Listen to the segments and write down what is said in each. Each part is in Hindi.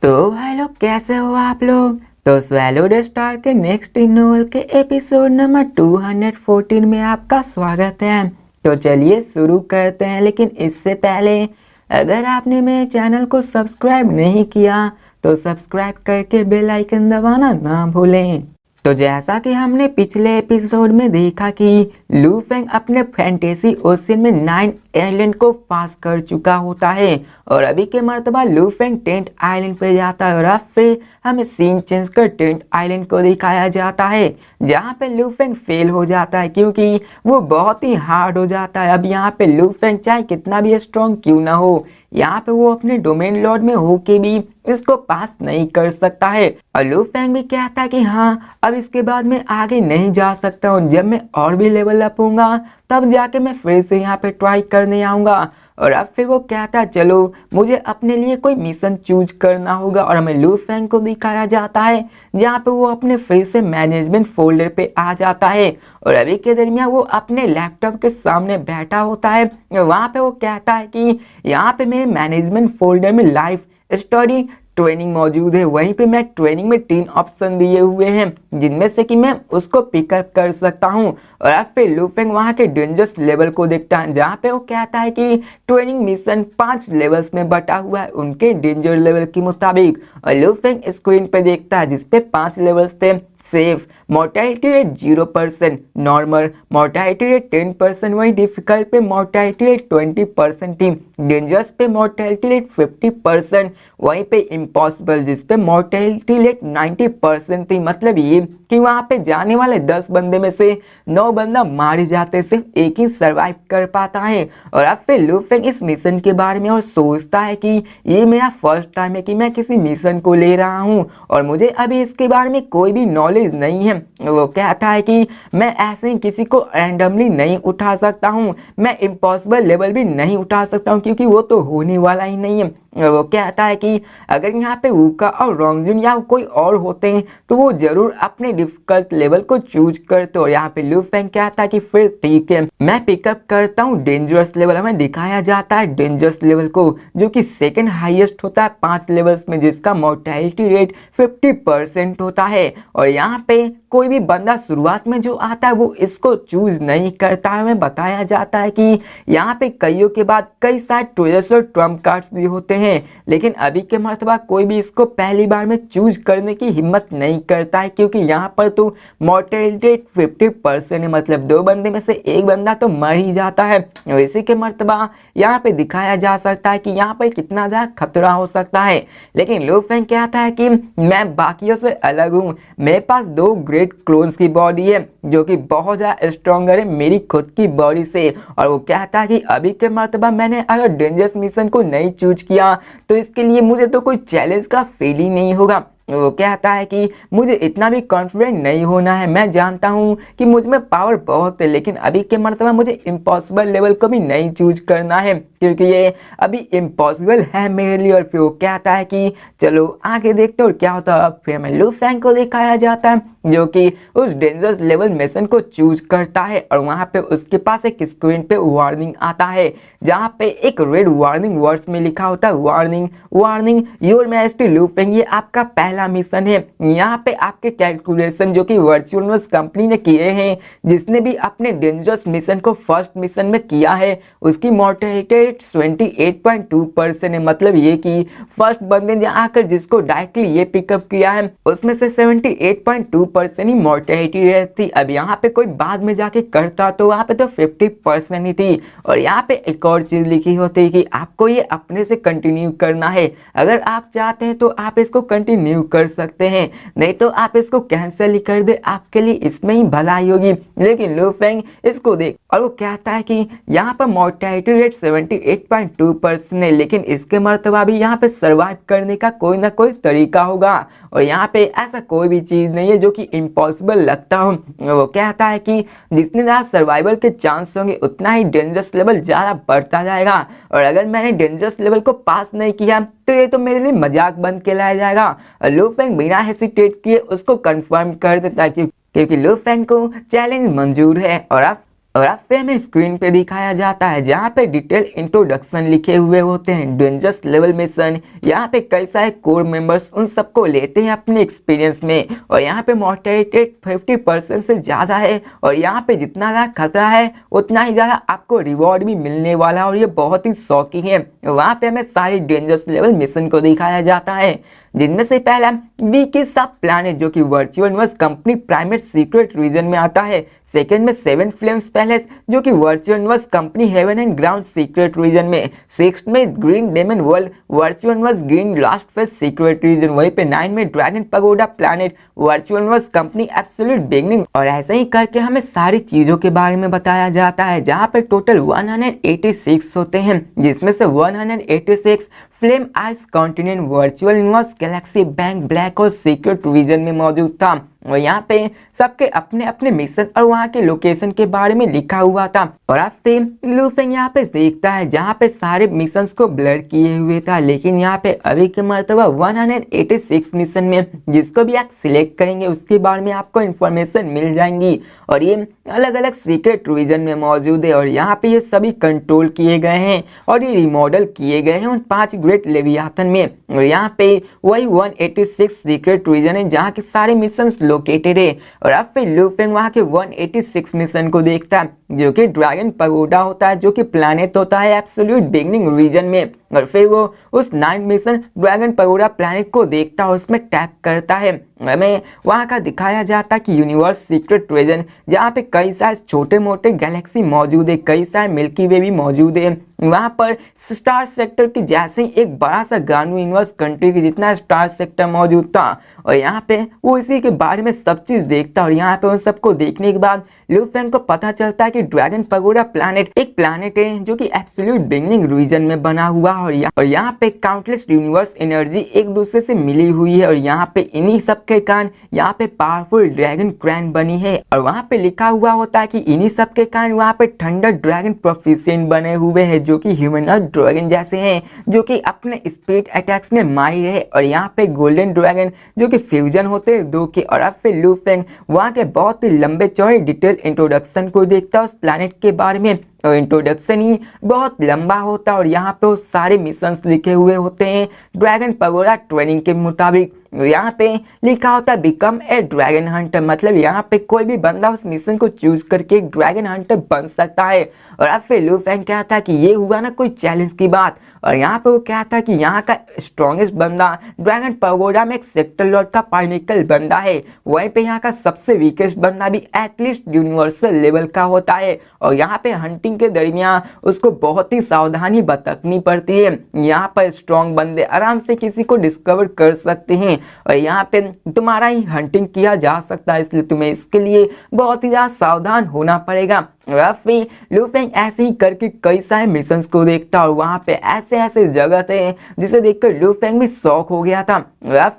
तो भाई लोग कैसे हो आप लोग। तो स्वैलो द स्टार के नेक्स्ट नोवेल के एपिसोड नंबर 214 में आपका स्वागत है। तो चलिए शुरू करते हैं, लेकिन इससे पहले अगर आपने मेरे चैनल को सब्सक्राइब नहीं किया तो सब्सक्राइब करके बेल आइकन दबाना ना भूलें। तो जैसा कि हमने पिछले एपिसोड में देखा कि लू फेंग अपने फैंटेसी ओशन में 9 आइलैंड को पास कर चुका होता है और अभी के मर्तबा लू फेंग 10th आइलैंड पे जाता है और अब फिर हमें सीन चेंज कर 10th आइलैंड को दिखाया जाता है जहाँ पे लू फेंग फेल हो जाता है क्योंकि वो बहुत ही हार्ड हो जाता है। अब यहाँ पे लू फेंग चाहे कितना भी स्ट्रॉन्ग क्यों ना हो, यहाँ पे वो अपने डोमेन लॉर्ड में होके भी इसको पास नहीं कर सकता है। और लू फेंग भी कहता है कि हाँ अब इसके बाद मैं आगे नहीं जा सकता हूँ, जब मैं और भी लेवल अप होऊंगा तब जाके मैं फिर से यहाँ पे ट्राई करने आऊँगा। और अब फिर वो कहता है चलो मुझे अपने लिए कोई मिशन चूज करना होगा और हमें लू फेंग को दिखाया जाता है जहाँ पे वो अपने फिर से मैनेजमेंट फोल्डर पे आ जाता है और अभी के दरमियान वो अपने लैपटॉप के सामने बैठा होता है। वहाँ पे वो कहता है कि यहाँ पे मेरे मैनेजमेंट फोल्डर में लाइफ स्टडी ट्रेनिंग मौजूद है, वहीं पे मैं ट्रेनिंग में 3 ऑप्शन दिए हुए हैं जिनमें से कि मैं उसको पिकअप कर सकता हूं। और अब फिर लू फेंग वहां के डेंजरस लेवल को देखता है जहां पे वो कहता है कि ट्रेनिंग मिशन 5 लेवल्स में बटा हुआ है उनके डेंजर लेवल के मुताबिक। और लू फेंग स्क्रीन पे देखता है जिसपे 5 लेवल्स थे। Safe, mortality rate 0%, normal mortality rate 10%, वहीं डिफिकल्ट पे मोर्टेलिटी रेट 20% थी, डेंजरस पे मोर्टेलिटी रेट 50%, वहीं पे इम्पॉसिबल जिस पे मोर्टेलिटी रेट 90% थी। मतलब ये कि वहां पे जाने वाले 10 बंदे में से 9 बंदा मारे जाते, सिर्फ एक ही सरवाइव कर पाता है। और अब फिर लू फेंग इस मिशन के बारे में और सोचता है कि ये मेरा फर्स्ट टाइम है कि मैं किसी मिशन को ले रहा हूँ और मुझे अभी इसके बारे में कोई भी नॉलेज नहीं है। वो कहता है कि मैं ऐसे ही किसी को रैंडमली नहीं उठा सकता हूँ, मैं इम्पॉसिबल लेवल भी नहीं उठा सकता हूँ क्योंकि वो तो होने वाला ही नहीं है। वो कहता है कि अगर यहाँ पे वूका और रोंगजुन या कोई और होते हैं तो वो जरूर अपने डिफिकल्ट लेवल को चूज करते। और यहाँ पे लू फेंग कहता है कि फिर ठीक है मैं पिकअप करता हूँ डेंजरस लेवल। हमें दिखाया जाता है डेंजरस लेवल को जो कि सेकंड हाईएस्ट होता है 5 लेवल्स में, जिसका मोर्टेलिटी रेट 50% होता है। और यहाँ पे कोई भी बंदा शुरुआत में जो आता है वो इसको चूज नहीं करता है। हमें बताया जाता है कि यहाँ पे कईयों के बाद कई सारे ट्रेजर्स और ट्रम्प कार्ड्स भी होते हैं, लेकिन अभी के मर्तबा कोई भी इसको पहली बार में चूज करने की हिम्मत नहीं करता है क्योंकि यहाँ पर तो मोर्टेलिटी रेट 50% है, मतलब 2 बंदे में से एक बंदा तो मर ही जाता है। और इसी के मर्तबा यहाँ पे दिखाया जा सकता है कि यहाँ पर कितना ज्यादा खतरा हो सकता है। लेकिन लू फेंग कहता है कि मैं बाकियों से अलग हूँ, मेरे पास 2 ग्रेट क्लोन्स की बॉडी है जो कि बहुत ज्यादा स्ट्रॉन्गर है मेरी खुद की बॉडी से। और वो कहता है कि अभी के मर्तबा मैंने अगर डेंजरस मिशन को नहीं चूज किया तो इसके लिए मुझे तो कोई चैलेंज का फील ही नहीं होगा। वो कहता है कि मुझे इतना भी कॉन्फिडेंट नहीं होना है, मैं जानता हूँ कि मुझ में पावर बहुत है लेकिन अभी के मर्तबा मुझे इम्पॉसिबल लेवल को भी नहीं चूज करना है क्योंकि ये अभी इम्पॉसिबल है मेरे लिए। और फिर वो कहता है कि चलो आगे देखते और क्या होता है। अब फिर हमें लू फेंग को दिखाया जाता है जो कि उस डेंजरस लेवल मिशन को चूज करता है और वहां पे उसके पास एक स्क्रीन पे वार्निंग आता है जहाँ पे एक रेड वार्निंग वर्ड्स में लिखा होता है वार्निंग वार्निंग योर मैजेस्टी लू फेंग, ये आपका पहला मिशन है। यहाँ पे आपके कैलकुलेशन जो कि वर्चुअल यूनिवर्स कंपनी ने किए हैं, जिसने भी अपने डेंजरस मिशन को फर्स्ट मिशन में किया है उसकी मोर्टेलिटी रेट 28.2% है। मतलब ये कि फर्स्ट बंदे ने आकर जिसको डायरेक्टली ये पिकअप किया है उसमें से 78.2% ही मोर्टेलिटी रेट थी। अब यहाँ पे कोई बाद में जाके करता तो वहाँ पे तो 50% ही थी। और यहाँ पे एक और चीज लिखी होती है कि आपको ये अपने से कंटिन्यू करना है, अगर आप चाहते हैं तो आप इसको कंटिन्यू कर सकते हैं, नहीं तो आप इसको कैंसिल ही कर दे, आपके लिए इसमें ही भलाई होगी। लेकिन लू फेंग इसको देख और वो कहता है कि यहाँ पर मोर्टेलिटी रेट 78.2% है लेकिन इसके मर्तबा भी यहाँ पे सरवाइव करने का कोई ना कोई तरीका होगा और यहाँ पे ऐसा कोई भी चीज नहीं है जो कि इम्पॉसिबल लगता हो। वो कहता है कि जितने ज्यादा सर्वाइवल के चांस होंगे उतना ही डेंजरस लेवल ज्यादा बढ़ता जाएगा और अगर मैंने डेंजरस लेवल को पास नहीं किया तो ये तो मेरे लिए मजाक बन के लाया जाएगा। लू फेंग बिना हेसिटेट किए उसको कंफर्म कर देता है क्योंकि लू फेंग को चैलेंज मंजूर है। और अब और अब फिर हमें स्क्रीन पे दिखाया जाता है जहाँ पे डिटेल इंट्रोडक्शन लिखे हुए होते हैं, डेंजरस लेवल मिशन। यहाँ पे कई सारे कोर मेंबर्स उन सबको लेते हैं अपने एक्सपीरियंस में, और यहाँ पे मोर्टेलिटी 50% से ज़्यादा है, और यहाँ पे जितना ज़्यादा खतरा है उतना ही ज़्यादा आपको रिवॉर्ड भी मिलने वाला है, और ये बहुत ही शौकी है। वहाँ पे हमें सारी डेंजरस लेवल मिशन को दिखाया जाता है, जिनमें से पहला वी की सब प्लानिट जो कि virtual universe company private secret region में आता है। सेकंड में सेवन फ्लेम्स पैलेस जो कि virtual universe company heaven and ground secret region में। सिक्स्थ में green demon world virtual universe green last phase secret region. वहीं पे 9 में dragon pagoda planet virtual universe company absolute beginning. और ऐसे ही करके हमें सारी चीजों के बारे में बताया जाता है, जहाँ पे टोटल 186 होते हैं, जिसमें से 186 flame ice continent virtual universe Galaxy bank black और सीक्रेट रीजन में मौजूद था। और यहाँ पे सबके अपने अपने मिशन और वहाँ के लोकेशन के बारे में लिखा हुआ था। और अब फिर लू फेंग यहाँ पे देखता है जहाँ पे सारे मिशंस को ब्लर किए हुए था, लेकिन यहाँ पे अभी के मर्तबा 186 मिशन में जिसको भी आप सिलेक्ट करेंगे उसके बारे में आपको इन्फॉर्मेशन मिल जाएंगी, और ये अलग अलग सीक्रेट रीजन में मौजूद है। और यहाँ पे ये सभी कंट्रोल किए गए हैं और ये रिमॉडल किए गए हैं उन 5 ग्रेट लेवियाथन में। और यहाँ पे वही 186 सीक्रेट रीजन है जहाँ के सारे मिशन लोकेटेड है। और अब फिर लू फेंग वहाँ के 186 मिशन को देखता है जो कि ड्रैगन पगोडा होता है, जो कि प्लैनेट होता है एब्सोल्यूट बिगनिंग रीजन में। और फिर वो उस 9 मिशन ड्रैगन पगोडा प्लैनेट को देखता है, उसमें टैप करता है। हमें वहाँ का दिखाया जाता है कि यूनिवर्स सीक्रेट रीजन जहाँ पे कई सारे छोटे मोटे गैलेक्सी मौजूद है, कई सारे मिल्की वे भी मौजूद है। वहाँ पर स्टार सेक्टर की जैसे ही एक बड़ा सा गानू यूनिवर्स कंट्री की जितना स्टार सेक्टर मौजूद था, और यहाँ पे वो इसी के बारे में सब चीज देखता है। और यहाँ पे उन सबको देखने के बाद लू फेंग को पता चलता है कि ड्रैगन पगोडा प्लैनेट एक प्लैनेट है जो कि एब्सोल्यूट बिगनिंग रीजन में बना हुआ है, और यहाँ पे काउंटलेस यूनिवर्स एनर्जी एक दूसरे से मिली हुई है। और यहाँ पे इन्हीं सब के कारण यहाँ पे पावरफुल ड्रैगन क्रैन बनी है, और वहाँ पे लिखा हुआ होता है कि इन्हीं सब के कारण वहाँ पे थंडर ड्रैगन प्रोफिशिएंट बने हुए हैं जो कि ह्यूमनॉइड ड्रैगन जैसे हैं, जो कि अपने स्पीड अटैक्स में माहिर है। और यहाँ पे गोल्डन ड्रैगन जो कि फ्यूजन होते हैं दो के। और अब फिर लू फेंग वहाँ के बहुत ही लंबे चौड़े डिटेल इंट्रोडक्शन को देखता है उस प्लैनेट के बारे में, और इंट्रोडक्शन ही बहुत लंबा होता है। और यहाँ पे वो सारे मिशंस लिखे हुए होते हैं ड्रैगन पगोडा ट्रेनिंग के मुताबिक। यहाँ पे लिखा होता है बिकम ए ड्रैगन हंटर, मतलब यहाँ पे कोई भी बंदा उस मिशन को चूज करके एक ड्रैगन हंटर बन सकता है। और अब फिर लू फेंग कहता है कि ये हुआ ना कोई चैलेंज की बात, और यहाँ पे वो कहता है कि यहाँ का स्ट्रॉन्गेस्ट बंदा ड्रैगन पगोडा में एक सेक्टर लॉर्ड का पाइनेकल बंदा है, वहीं पे यहाँ का सबसे वीकेस्ट बंदा भी एटलीस्ट यूनिवर्सल लेवल का होता है। और यहाँ पे हंटिंग के दरमियान उसको बहुत ही सावधानी बरतनी पड़ती है। यहाँ पर स्ट्रॉन्ग बंदे आराम से किसी को डिस्कवर कर सकते हैं, और यहाँ पे तुम्हारा ही हंटिंग किया जा सकता है, इसलिए तुम्हें इसके लिए बहुत ही ज्यादा सावधान होना पड़ेगा। फिर लू फेंग ऐसे ही करके कई सारे मिशंस को देखता, और वहाँ पे ऐसे ऐसे जगह थे जिसे देखकर लू फेंग भी शॉक हो गया था।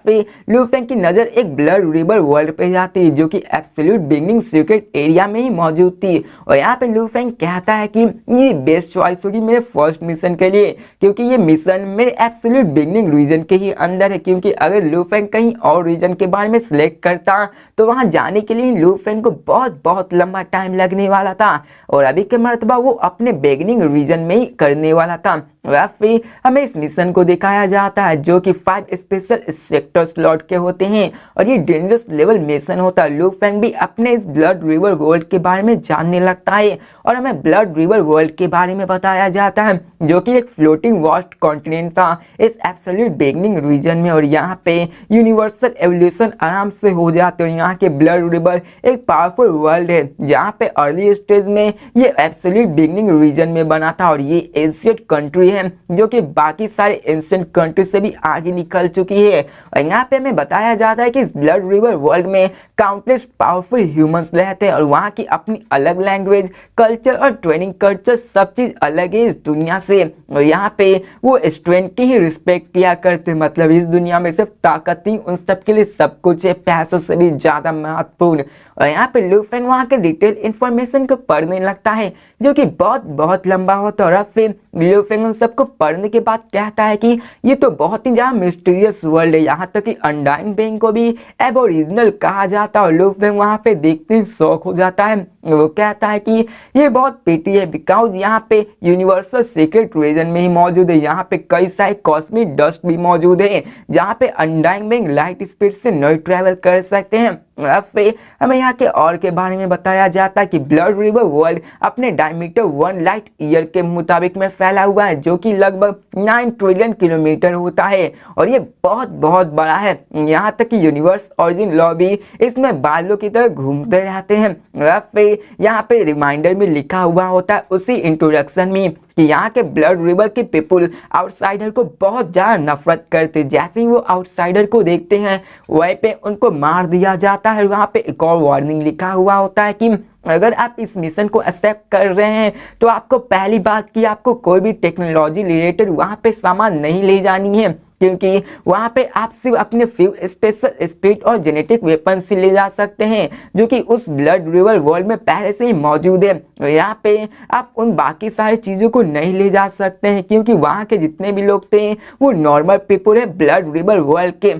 फिर लू फेंग की नजर एक ब्लड रिवर वर्ल्ड पे जाती जो कि एब्सोल्यूट बिगनिंग सीक्रेट एरिया में ही मौजूद थी। और यहाँ पे लू फेंग कहता है कि ये बेस्ट चॉइस होगी मेरे फर्स्ट मिशन के लिए, क्योंकि ये मिशन मेरे एब्सोल्यूट बिगनिंग रीजन के ही अंदर है। क्योंकि अगर लू फेंग कहीं और रीजन के बारे में सिलेक्ट करता तो वहाँ जाने के लिए लू फेंग को बहुत बहुत लंबा टाइम लगने वाला था, और अभी के मर्तबा वो अपने बिगनिंग रीजन में ही करने वाला था। फिर हमें इस मिशन को दिखाया जाता है जो कि 5 स्पेशल सेक्टर स्लॉट के होते हैं, और ये डेंजरस लेवल मिशन होता है। लू फेंग भी अपने इस ब्लड रिवर वर्ल्ड के बारे में जानने लगता है, और हमें ब्लड रिवर वर्ल्ड के बारे में बताया जाता है जो कि एक फ्लोटिंग वास्ट कॉन्टिनेंट था इस एब्सोल्यूट बिगनिंग रीजन में। और यहाँ पे यूनिवर्सल एवोल्यूशन आराम से हो जाते हैं। यहाँ के ब्लड रिवर एक पावरफुल वर्ल्ड है जहाँ पे अर्ली स्टेज में ये एब्सोल्यूट बिगनिंग रीजन में बना था, और ये एशियन कंट्री है जो कि बाकी सारे एंशिएंट कंट्री से भी आगे निकल चुकी है। और यहाँ पे हमें बताया जाता है कि इस ब्लड रिवर वर्ल्ड में काउंटलेस पावरफुल ह्यूमंस रहते हैं, और वहाँ की अपनी अलग लैंग्वेज, कल्चर और ट्रेनिंग कल्चर सब चीज अलग है इस दुनिया से। और यहाँ पे वो स्ट्रेंथ की ही रिस्पेक्ट किया करते, मतलब इस दुनिया में सिर्फ ताकत ही उन सब के लिए सब कुछ है, पैसों से भी ज्यादा महत्वपूर्ण। और यहाँ पे लू फेंग वहाँ के डिटेल इंफॉर्मेशन को पढ़ने लगता है जो कि बहुत बहुत लंबा होता है। और अब फिर लू फेंग उन सबको पढ़ने के बाद कहता है कि ये तो बहुत ही ज़्यादा मिस्टीरियस वर्ल्ड है, यहाँ तक कि अनडाइंग बेइंग को भी एबोरिजिनल कहा जाता है। और लू फेंग वहाँ पे देखते ही शौक हो जाता है। वो कहता है कि ये बहुत पिटी है बिकॉज यहाँ पे यूनिवर्सल सीक्रेट रीजन में ही मौजूद है, यहाँ पे कई सारे कॉस्मिक डस्ट भी मौजूद है जहाँ पे अनडाइंग बेइंग लाइट स्पीड से नहीं ट्रैवल कर सकते हैं। अब फिर हमें यहाँ के और के बारे में बताया जाता है कि ब्लड रिवर वर्ल्ड अपने डायमीटर 1 लाइट ईयर के मुताबिक में फैला हुआ है, जो कि लगभग 9 ट्रिलियन किलोमीटर होता है और ये बहुत बहुत बड़ा है। यहाँ तक कि यूनिवर्स ओरिजिन लॉ भी इसमें बालों की तरह घूमते रहते हैं। अब फिर यहाँ पे रिमाइंडर में लिखा हुआ होता है उसी इंट्रोडक्शन में कि यहाँ के ब्लड रिवर के पीपुल आउटसाइडर को बहुत ज़्यादा नफरत करते, जैसे ही वो आउटसाइडर को देखते हैं वहीं पे उनको मार दिया जाता है। वहाँ पे एक और वार्निंग लिखा हुआ होता है कि अगर आप इस मिशन को एक्सेप्ट कर रहे हैं तो आपको पहली बात कि आपको कोई भी टेक्नोलॉजी रिलेटेड वहाँ पे सामान नहीं ले जानी है, क्योंकि वहाँ पे आप सिर्फ अपने फ्यू स्पेशल स्पीड और जेनेटिक वेपन से ले जा सकते हैं जो कि उस ब्लड रिवर वर्ल्ड में पहले से ही मौजूद है। यहाँ पे आप उन बाकी सारी चीज़ों को नहीं ले जा सकते हैं क्योंकि वहाँ के जितने भी लोग थे वो नॉर्मल पीपल है ब्लड रिवर वर्ल्ड के।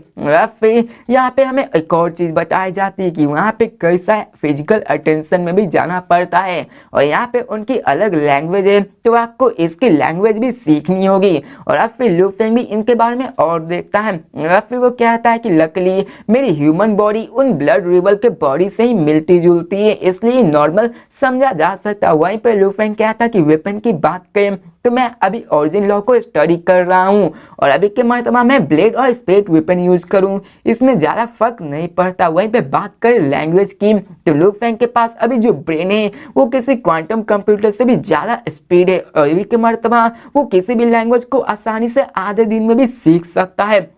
फिर यहाँ पे हमें एक और चीज़ बताई जाती है कि वहाँ पे कई सारे फिजिकल अटेंशन में भी जाना पड़ता है और यहाँ पे उनकी अलग लैंग्वेज है, तो आपको इसकी लैंग्वेज भी सीखनी होगी। और अब फिर लू फेंग भी इनके बारे में और देखता है। फिर वो कहता है कि लकली मेरी ह्यूमन बॉडी उन ब्लड रिवर के बॉडी से ही मिलती जुलती है, इसलिए नॉर्मल समझा जा सकता है। वहीं पर लू फेंग कहता है कि वेपन की बात करें तो मैं अभी ओरिजिन लॉ को स्टडी कर रहा हूँ और अभी के मर्तबा मैं ब्लेड और स्पेड वेपन यूज करूँ, इसमें ज़्यादा फर्क नहीं पड़ता। वहीं पे बात करें लैंग्वेज की तो लू फेंग के पास अभी जो ब्रेन है वो किसी क्वांटम कंप्यूटर से भी ज़्यादा स्पीड है और अभी के मर्तबा वो किसी भी लैंग्वेज को आसानी से आधे दिन में भी सीख सकता है।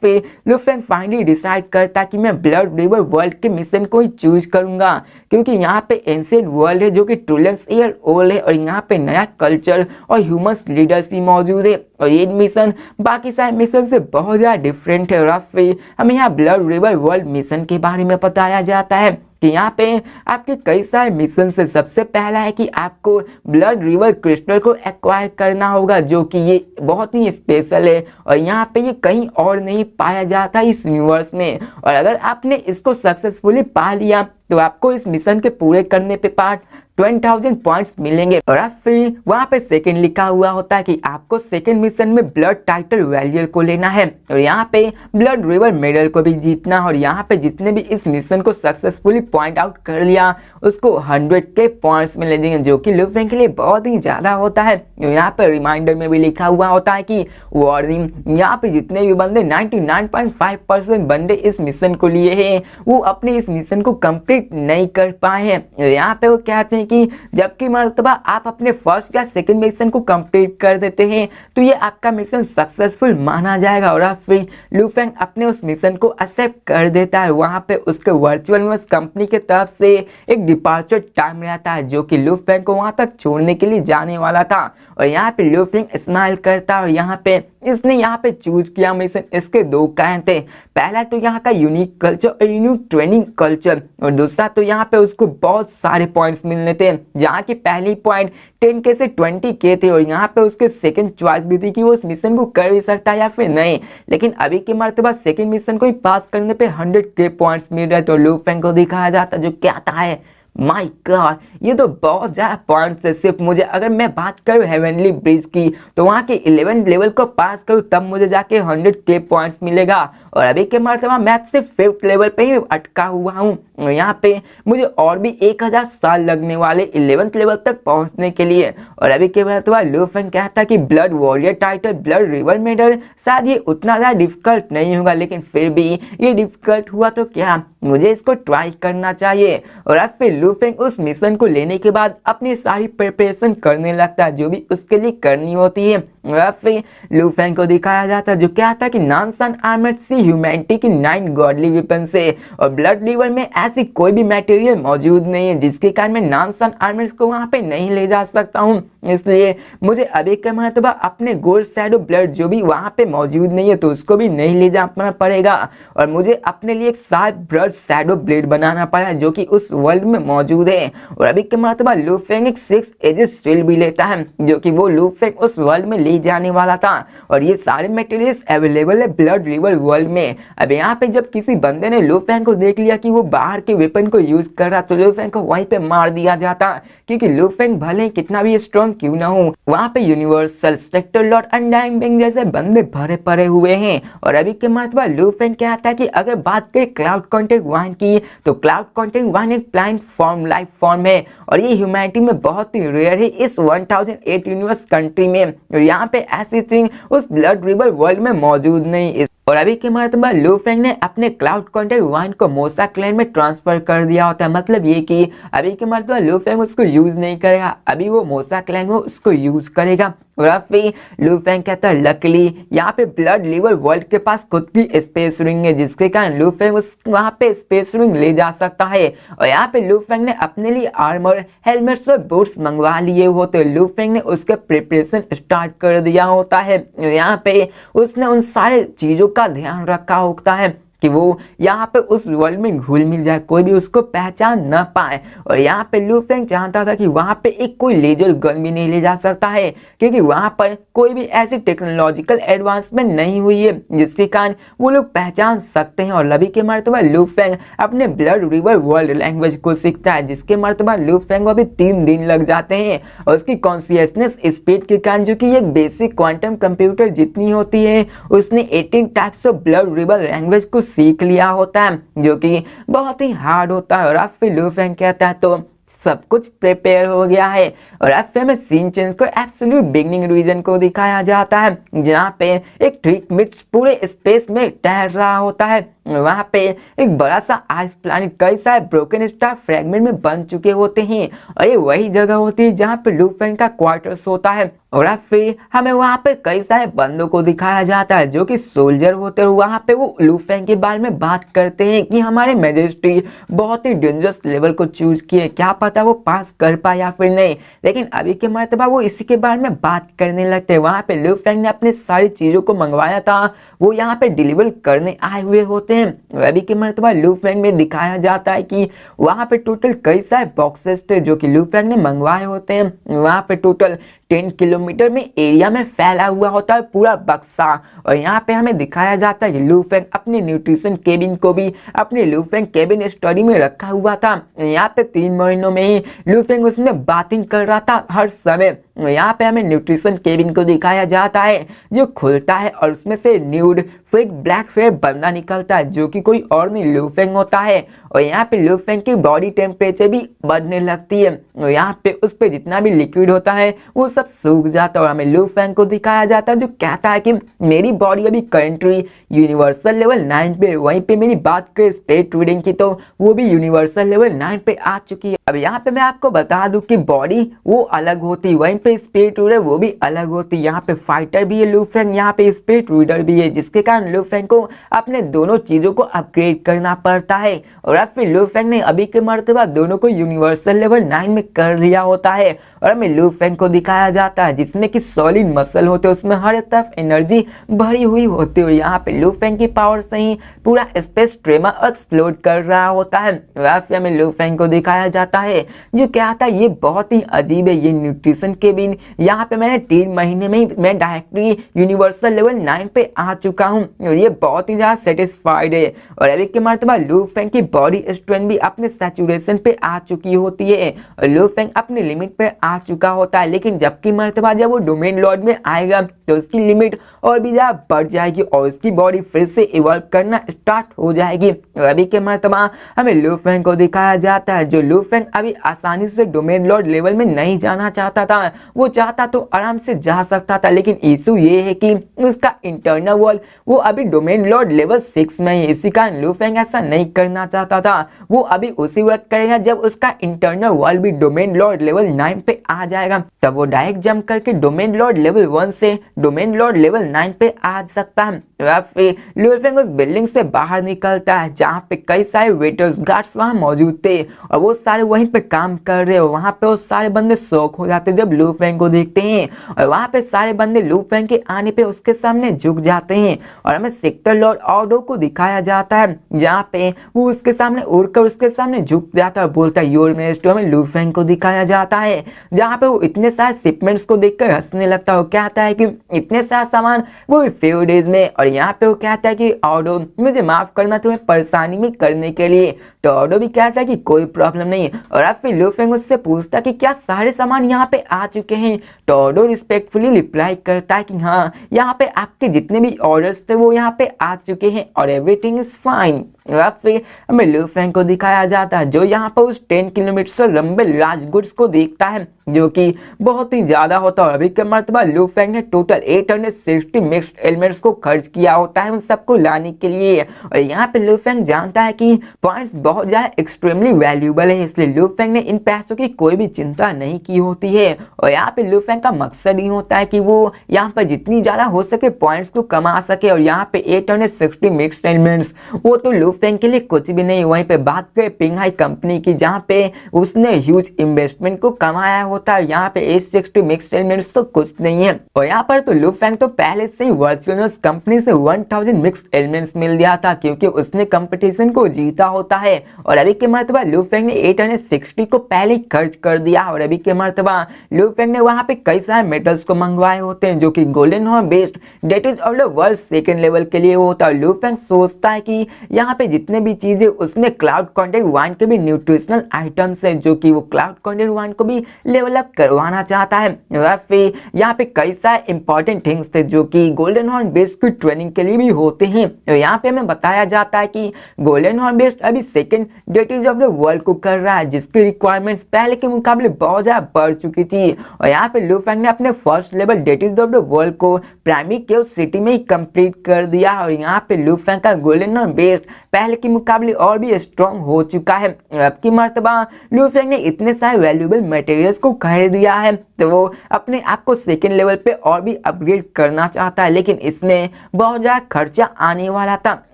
फिर लू फेंग फाइनली डिसाइड करता कि मैं ब्लड रिवर वर्ल्ड के मिशन को ही चूज करूंगा क्योंकि यहाँ पे एंशिएंट वर्ल्ड है जो कि ट्रिलियंस ईयर ओल्ड है और यहाँ पे नया कल्चर और ह्यूमंस लीडर्स भी मौजूद है और ये मिशन बाकी सारे मिशन से बहुत ज़्यादा डिफरेंट है। और फिर हमें यहाँ ब्लड रिवर वर्ल्ड मिशन के बारे में बताया जाता है कि यहाँ पे आपके कई सारे मिशन से सबसे पहला है कि आपको ब्लड रिवर क्रिस्टल को एक्वायर करना होगा जो कि ये बहुत ही स्पेशल है और यहाँ पे ये कहीं और नहीं पाया जाता इस यूनिवर्स में। और अगर आपने इसको सक्सेसफुली पा लिया तो आपको इस मिशन के पूरे करने पे पार्ट 20,000 पॉइंट्स मिलेंगे। और अब फिर वहाँ पे सेकंड लिखा हुआ होता है कि आपको सेकंड मिशन में ब्लड टाइटल वैल्यूअर को लेना है और यहाँ पे ब्लड रिवर मेडल को भी जीतना। और यहाँ पे जितने भी इस मिशन को सक्सेसफुली पॉइंट आउट कर लिया उसको 100 के पॉइंट्स मिलेंगे जो कि लू फेंग के लिए बहुत ही ज़्यादा होता है। यहाँ पे रिमाइंडर में भी लिखा हुआ होता है कि वार्निंग, यहाँ पे जितने भी बंदे 99.5% बंदे इस मिशन को लिए हैं वो अपने इस मिशन को कंप्लीट नहीं कर पाए हैं। यहाँ पे वो कहते हैं कि जबकि मर्तबा आप अपने फर्स्ट या सेकंड मिशन को कंप्लीट कर देते हैं तो ये आपका मिशन सक्सेसफुल माना जाएगा। और फिर लू फेंग अपने उस मिशन को एक्सेप्ट कर देता है। वहाँ पे उसके वर्चुअल यूनिवर्स कंपनी के तरफ से एक डिपार्चर टाइम रहता है जो कि लू फेंग को वहाँ तक छोड़ने के लिए जाने वाला था। और यहाँ पे लू फेंग स्माइल करता है और यहाँ पे इसने यहाँ पे चूज किया मिशन, इसके दो कारण थे। पहला तो यहाँ का यूनिक कल्चर और यूनिक ट्रेनिंग कल्चर और दूसरा तो यहाँ पे उसको बहुत सारे पॉइंट्स मिलने थे जहाँ की पहली पॉइंट 10K से 20K थे और यहाँ पे उसके सेकंड चॉइस भी थी कि वो उस मिशन को कर भी सकता है या फिर नहीं। लेकिन अभी के मर्तबा सेकंड मिशन को ही पास करने पे 100K पॉइंट्स मिल रहे तो लू फेंग को दिखाया जाता जो क्या था है माय गॉड, ये तो बहुत ज़्यादा पॉइंट्स है। सिर्फ मुझे अगर मैं बात करूँ हेवनली ब्रिज की तो वहाँ के 11 लेवल को पास करूँ तब मुझे जाके 100K पॉइंट्स मिलेगा और अभी के मर्तबा मैं सिर्फ 5th लेवल पे ही अटका हुआ हूँ। यहाँ पे मुझे और भी 1000 साल लगने वाले 11th लेवल तक पहुँचने के लिए। और अभी के मर्तबा लू फेंग कहता कि blood warrior title blood river medal शायद ये उतना ज़्यादा डिफिकल्ट नहीं होगा, लेकिन फिर भी ये डिफिकल्ट हुआ तो क्या, मुझे इसको ट्राई करना चाहिए। और अब फिर लू फेंग उस मिशन को लेने के बाद अपनी सारी प्रिपरेशन करने लगता है जो भी उसके लिए करनी होती है। और फिर लू फेंग को दिखाया जाता है जो क्या था कि नॉन सन आर्मर्ड सी ह्यूमैनिटी की 9 गॉडली वेपन से और ब्लड रिवर में ऐसी कोई भी मटेरियल मौजूद नहीं है जिसके कारण मैं नॉन सन आर्मर्स को वहां पे नहीं ले जा सकता हूं। इसलिए मुझे अभी के मर्तबा अपने गोल्ड शैडो ब्लड जो भी वहां पे मौजूद नहीं है तो उसको भी नहीं ले जाना पड़ेगा और मुझे अपने लिए एक शार्प ब्लड शैडो ब्लेड बनाना पड़ा जो कि उस वर्ल्ड में मौजूद है। और अभी के मर्तबा लू फेंग एक 6 एजेस शील्ड भी लेता है जो कि वो लू फेंग उस वर्ल्ड में ले नहीं जाने वाला था और ये सारे मटेरियल्स अवेलेबल है ब्लड रिवर वर्ल्ड में। अब यहाँ पे जब किसी बंदे ने लू फेंग को देख लिया कि वो बाहर के वेपन को यूज कर रहा तो लू फेंग को वहीं पे मार दिया जाता, क्योंकि लू फेंग भले कितना भी स्ट्रॉन्ग क्यों ना हो, वहाँ पे universal, spectre lord, undying being जैसे बंदे भरे पड़े हुए हैं। और अभी के मर्तबा लू फेंग कहता है कि अगर बात करें क्लाउड कॉन्टेक्ट वन की तो क्लाउड कॉन्टेक्ट वन एक प्लांट फॉर्म लाइफ फॉर्म है और ये ह्यूमैनिटी में बहुत ही रेयर है इस 1008 यूनिवर्स कंट्री में। और यहाँ पे ऐसी थिंग उस ब्लड रिवर वर्ल्ड में मौजूद नहीं। और अभी के मर्तबा लू फेंग ने अपने क्लाउड कॉन्टेक्ट वन को मोसा क्लैन में ट्रांसफर कर दिया होता है। मतलब ये कि अभी के मर्तबा लू फेंग उसको यूज नहीं करेगा, अभी वो मोसा क्लैन में उसको यूज करेगा। और अब फिर लू फेंग कहता है लकली यहाँ पे ब्लड रिवर वर्ल्ड के पास खुद की स्पेस रिंग है, जिसके कारण लू फेंग उस वहाँ पे स्पेस रिंग ले जा सकता है। और यहाँ पे लू फेंग ने अपने लिए आर्मर, हेलमेट्स और बूट्स मंगवा लिए होते, लू फेंग ने उसके प्रिपरेशन स्टार्ट कर दिया होता है। यहाँ पे उसने उन सारे चीजों का ध्यान रखा होता है कि वो यहाँ पे उस वर्ल्ड में घुल मिल जाए, कोई भी उसको पहचान न पाए। और यहाँ पे लू फेंग चाहता था कि वहाँ पे एक कोई लेजर गन भी नहीं ले जा सकता है, क्योंकि वहाँ पर कोई भी ऐसी टेक्नोलॉजिकल एडवांसमेंट नहीं हुई है जिसके कारण वो लोग पहचान सकते हैं। और अभी के मर्तबा लू फेंग अपने ब्लड रिवर वर्ल्ड लैंग्वेज को सीखता है, जिसके मर्तबा लू फेंग को अभी 3 दिन लग जाते हैं। और उसकी कॉन्शियसनेस स्पीड के कारण, जो कि एक बेसिक क्वांटम कंप्यूटर जितनी होती है, उसने 18 types of blood river language को सीख लिया होता है, जो कि बहुत ही हार्ड होता है। और अब फिर लू फेंग कहता है तो सब कुछ प्रिपेयर हो गया है। और अब फिर हमें सीन चेंज को एब्सोल्यूट बिगनिंग रीजन को दिखाया जाता है, जहाँ पे एक ट्रिक मिक्स पूरे स्पेस में टहल रहा होता है। वहाँ पे एक बड़ा सा आइस प्लैनेट कई सारे ब्रोकन स्टार फ्रेगमेंट में बन चुके होते हैं और ये वही जगह होती है जहाँ पे लू फेंग का क्वार्टर्स होता है। और अब फिर हमें वहाँ पे कई सारे बंदों को दिखाया जाता है जो कि सोल्जर होते हैं। वहाँ पे वो लू फेंग के बारे में बात करते हैं कि हमारे मैजेस्टी बहुत ही डेंजरस लेवल को चूज किए, क्या पता वो पास कर पाए या फिर नहीं। लेकिन अभी के मर्तबा वो इसी के बारे में बात करने लगते हैं। वहाँ पे लू फेंग ने अपनी सारी चीजों को मंगवाया था, वो यहाँ पे डिलीवर करने आए हुए होते हैं। अभी के मर्तबा लू फेंग में दिखाया जाता है कि वहाँ पे टोटल कई सारे बॉक्सेस थे जो कि लू फेंग ने मंगवाए होते हैं। वहाँ पे टोटल 10 किलोमीटर में एरिया में फैला हुआ होता है पूरा बक्सा। और यहाँ पे हमें दिखाया जाता है कि लू फेंग अपने न्यूट्रिशन केबिन को भी अपने लू फेंग केबिन स्टडी में रखा हुआ था। यहाँ पे 3 महीनों में ही लू फेंग उसमें बाथिंग कर रहा था हर समय। यहाँ पे हमें न्यूट्रिशन केबिन को दिखाया जाता है जो खुलता है और उसमें से न्यूड फिट ब्लैक फेयर बंदा निकलता है, जो कि कोई और नहीं लू फेंग होता है। और यहाँ पे लू फेंग की बॉडी टेम्परेचर भी बढ़ने लगती है और यहाँ पे उस पे जितना भी लिक्विड होता है वो सब सूख जाता है। और हमें लू फेंग को दिखाया जाता है जो कहता है कि मेरी बॉडी अभी करंटली यूनिवर्सल लेवल 9 पे, वहीं पे मेरी बात करें स्पेस रीडिंग की तो वो भी यूनिवर्सल लेवल 9 पे आ चुकी है। अब यहाँ पे मैं आपको बता दूं कि बॉडी वो अलग होती है, वहीं पे स्पेस रीडर वो भी अलग होती है। यहाँ पे फाइटर भी है लू फेंग, यहाँ पे स्पेस रीडर भी है, जिसके कारण लू फेंग को अपने दोनों चीजों को अपग्रेड करना पड़ता है। और अब फिर लू फेंग ने अभी के मर्तबा दोनों को यूनिवर्सल लेवल 9 में कर दिया होता है। और हमें लू फेंग को दिखाया जाता है जिसमें कि सॉलिड मसल होते हैं, उसमें हर तरफ एनर्जी भरी हुई होती है। और यहाँ पे लू फेंग की पावर से ही पूरा स्पेस ट्रेमर एक्सप्लोड कर रहा होता है। और फिर हमें लू फेंग को दिखाया जाता है जो क्या था ये बहुत ही अजीब है ये न्यूट्रिशन केबिन। यहाँ पे मैंने 3 महीने में ही मैं डायरेक्टली यूनिवर्सल लेवल 9 पे आ चुका हूँ और ये बहुत ही ज्यादा सेटिस्फाइड है। और अभी के मर्तबा लू फेंग की बॉडी स्ट्रेंथ भी अपने सैचुरेशन पे आ चुकी होती है और लू फेंग अपने लिमिट पे आ चुका होता है। लेकिन जबकि मर्तबा जब वो डोमेन लॉर्ड में आएगा तो उसकी लिमिट और भी ज्यादा बढ़ जाएगी और उसकी बॉडी फिर से इवॉल्व करना स्टार्ट हो जाएगी। और अभी के मर्तबा हमें लू फेंग को दिखाया जाता है जो लू फेंग अभी आसानी से डोमेन लॉर्ड लेवल में नहीं जाना चाहता था, वो चाहता तो आराम से जा सकता था। लेकिन इशू ये है कि उसका इंटरनल वॉल वो अभी डोमेन लॉर्ड लेवल 6 में है, इसी कारण लू फेंग ऐसा नहीं करना चाहता था। वो अभी उसी वक्त करेगा जब उसका इंटरनल वॉल भी डोमेन लॉर्ड लेवल 9 पे आ जाएगा, तब वो डायरेक्ट जंप करके डोमेन लॉर्ड लेवल 1 से डोमेन लॉर्ड लेवल 9 पे आ सकता है। फिर लू फेंग उस बिल्डिंग से बाहर निकलता है जहाँ पे कई सारे वेटर्स गार्ड्स वहाँ मौजूद थे और वो सारे वही वहीं पे काम कर रहे हो। वहाँ पे वो सारे बंदे शॉक हो जाते हैं जब लू फेंग को देखते हैं, और वहाँ पे सारे बंदे लू फेंग के आने पे उसके सामने झुक जाते हैं। और हमें सेक्टर लॉर्ड ऑडो को दिखाया जाता है जहाँ पे वो उसके सामने उड़कर उसके सामने झुक जाता है, बोलता है योर मेस्टर। हमें लू फेंग को दिखाया जाता है जहाँ पे वो इतने सारे शिपमेंट्स को देखकर हंसने लगता है। वो कहता है कि इतने सारा सामान वो भी फ्यू डेज में, और यहाँ पे वो कहता है कि ऑडो मुझे माफ करना तुम्हें परेशानी में करने के लिए। तो ऑडो भी कहता है कि कोई प्रॉब्लम नहीं। और अब फिर लू फेंग उससे पूछता है कि क्या सारे सामान यहाँ पे आ चुके हैं। तो ऑडो रिस्पेक्टफुली रिप्लाई करता है कि हाँ, यहाँ पे आपके जितने भी ऑर्डर्स थे वो यहाँ पे आ चुके हैं और एवरीथिंग इज फाइन। और फिर हमें लू फेंग को दिखाया जाता है जो यहाँ पर उस 10 किलोमीटर से लंबे लार्ज गुड्स को देखता है जो कि बहुत ही ज्यादा होता है। अभी के मर्तबा लू फेंग ने टोटल 860 मिक्स्ड एलिमेंट्स को खर्च किया होता है उन सबको लाने के लिए। और यहाँ पे लू फेंग जानता है कि पॉइंट्स बहुत ज्यादा एक्सट्रीमली वैल्यूएबल है, इसलिए लू फेंग ने इन पैसों की कोई भी चिंता नहीं की होती है। और यहाँ पे लू फेंग का मकसद ही होता है कि वो यहाँ पर जितनी ज्यादा हो सके पॉइंट्स को कमा सके। और यहाँ पे 860 मिक्स्ड एलिमेंट्स वो तो लू फेंग के लिए कुछ भी नहीं। वहीं पे बात करें पिंगहाई कंपनी की जहाँ पे उसने ह्यूज इन्वेस्टमेंट को कमाया होता है, यहाँ पे 860 मिक्स्ड एलिमेंट्स तो कुछ नहीं है। और यहाँ पर तो लू फेंग तो पहले से ही वर्चुअल कंपनी से 1000 मिक्स्ड एलिमेंट्स मिल गया था क्योंकि उसने कंपटीशन को जीता होता है। और अभी के मर्तबा लू फेंग ने 860 को पहले ही खर्च कर दिया। और अभी के मर्तबा लू फेंग ने वहाँ पे कई सारे मेटल्स को मंगवाए होते हैं जो कि golden horn based date is of the world second level के लिए होता है। लू फेंग सोचता है कि यहाँ पे जितने भी चीजें उसने क्लाउड कंटेंट 1 के भी न्यूट्रिशनल आइटम्स है जो कि वो क्लाउड कंटेंट 1 को भी लेवल अप करवाना चाहता है। फिर यहाँ पे कई सारे इंपॉर्टेंट थिंग्स थे जो कि गोल्डन हॉर्न बेस्ड की ट्रेनिंग के लिए भी होते हैं। यहाँ पे हमें बताया जाता है कि गोल्डन हॉर्न बेस्ड अभी second date is of the world को कर रहा है जिसकी रिक्वायरमेंट्स पहले के मुकाबले बहुत ज्यादा बढ़ चुकी थी। और यहाँ पे लू फेंग ने अपने first level date is of the world को प्राइमरी केव सिटी में ही कंप्लीट कर दिया। और यहाँ पे लू फेंग का गोल्डन हॉर्न बेस्ड पहले के मुकाबले और भी स्ट्रॉन्ग हो चुका है। अब की मर्तबा लू फेंग ने इतने सारे वैल्यूएबल मटेरियल्स को खरीद लिया है तो वो अपने आप को सेकंड लेवल पे और भी अपग्रेड करना चाहता है, लेकिन इसमें बहुत ज्यादा खर्चा आने वाला था।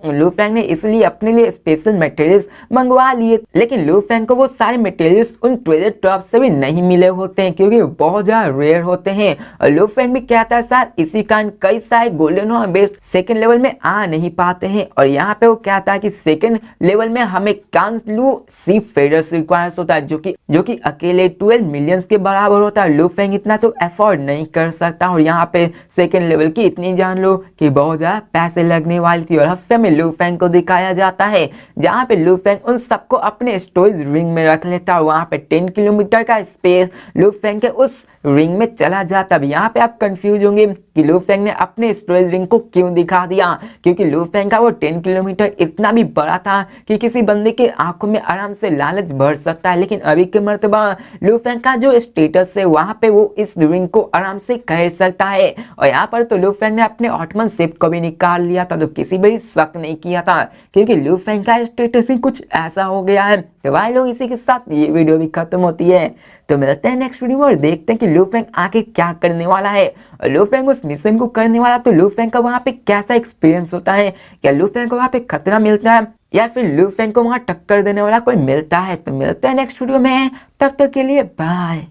लू फेंग ने इसलिए अपने लिए स्पेशल मटेरियल्स मंगवा लिए, लेकिन लू फेंग को वो सारे मटेरियल्स उन ट्रेजर ट्रॉप से भी नहीं मिले होते हैं क्योंकि बहुत ज्यादा रेयर होते हैं। और लू फेंग भी कहता है शायद इसी कारण कई सारे golden horn based second level में आ नहीं पाते हैं। और यहाँ पे वो कहता है कि सेकंड लेवल में हमें कांसलू सी फेडर्स रिक्वायर्स होता है जो कि अकेले 12 मिलियंस के बराबर होता है। लू फेंग इतना तो अफोर्ड नहीं कर सकता। और यहाँ पे सेकंड लेवल की इतनी जान लो कि बहुत ज्यादा पैसे लगने वाली थी। और हफ्ते में लू फेंग को दिखाया जाता है जहाँ पे लू फेंग उन सबको अपने स्टोरेज रिंग में रख लेता है। वहाँ पे 10 किलोमीटर का स्पेस लू फेंग के उस रिंग में चला जाता है। यहाँ पे आप कंफ्यूज होंगे कि लू फेंग ने अपने स्टोरेज रिंग को क्यों दिखा दिया, क्योंकि लू फेंग का वो 10 किलोमीटर इतना भी बड़ा था कि किसी बंदे के आंखों में आराम से लालच भर सकता है। लेकिन अभी के मर्तबा लू फेंग का जो स्टेटस है वहाँ पे वो इस रिंग को आराम से खरीद सकता है। और यहाँ पर तो लू फेंग ने अपने ऑटमन शिप को भी निकाल लिया था तो किसी भी शक नहीं किया था क्योंकि लू फेंग का स्टेटस ही कुछ ऐसा हो गया है। तो भाई लोग इसी के साथ ये वीडियो भी खत्म होती है। तो मिलते हैं नेक्स्ट वीडियो में और देखते हैं कि लू फेंग आगे क्या करने वाला है। और लू फेंग उस मिशन को करने वाला तो लू फेंग का वहाँ पे कैसा एक्सपीरियंस होता है, क्या लू फेंग को वहाँ पे खतरा मिलता है या फिर लू फेंग को वहाँ टक्कर देने वाला कोई मिलता है। तो मिलते हैं नेक्स्ट वीडियो में, तब तक के लिए बाय।